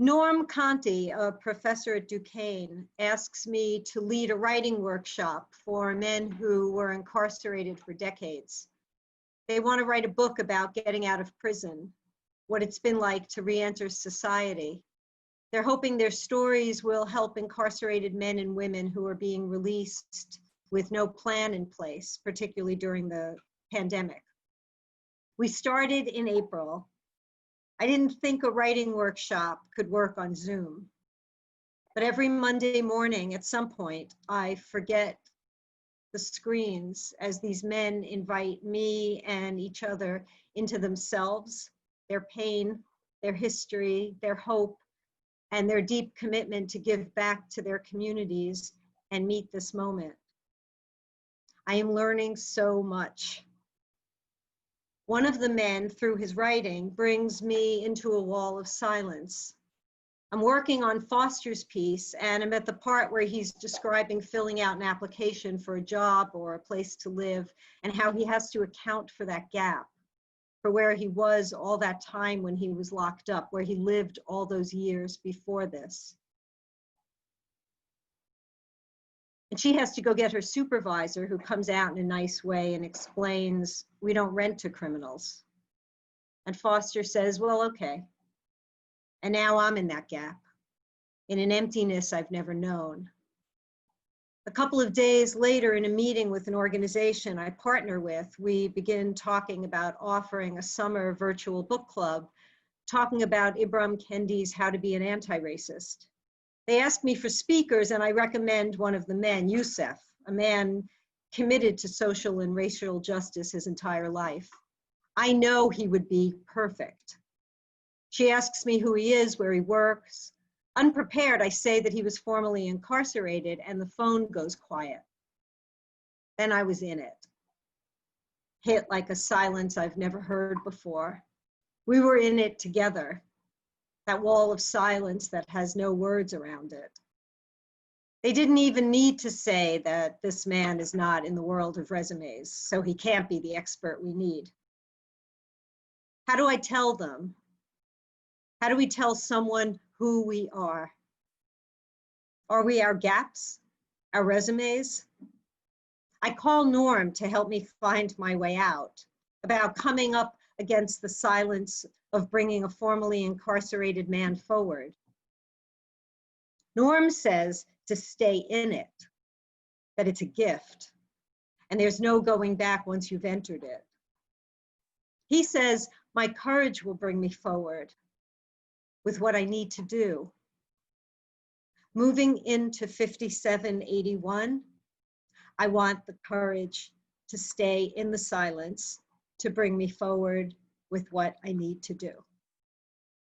Norm Conti, a professor at Duquesne, asks me to lead a writing workshop for men who were incarcerated for decades. They want to write a book about getting out of prison, what it's been like to re-enter society. They're hoping their stories will help incarcerated men and women who are being released with no plan in place, particularly during the pandemic. We started in April. I didn't think a writing workshop could work on Zoom, but every Monday morning at some point, I forget the screens as these men invite me and each other into themselves, their pain, their history, their hope, and their deep commitment to give back to their communities and meet this moment. I am learning so much. One of the men, through his writing, brings me into a wall of silence. I'm working on Foster's piece, and I'm at the part where he's describing filling out an application for a job or a place to live, and how he has to account for that gap, for where he was all that time when he was locked up, where he lived all those years before this. And she has to go get her supervisor, who comes out in a nice way and explains, we don't rent to criminals. And Foster says, well, okay. And now I'm in that gap, in an emptiness I've never known. A couple of days later, in a meeting with an organization I partner with, we begin talking about offering a summer virtual book club, talking about Ibram Kendi's How to Be an Anti-Racist. They asked me for speakers, and I recommend one of the men, Youssef, a man committed to social and racial justice his entire life. I know he would be perfect. She asks me who he is, where he works. Unprepared, I say that he was formerly incarcerated, and the phone goes quiet. Then I was in it, hit like a silence I've never heard before. We were in it together, that wall of silence that has no words around it. They didn't even need to say that this man is not in the world of resumes, so he can't be the expert we need. How do I tell them? How do we tell someone who we are? Are we our gaps, our resumes? I call Norm to help me find my way out, about coming up against the silence of bringing a formerly incarcerated man forward. Norm says to stay in it, that it's a gift, and there's no going back once you've entered it. He says, my courage will bring me forward with what I need to do. Moving into 5781, I want the courage to stay in the silence to bring me forward with what I need to do.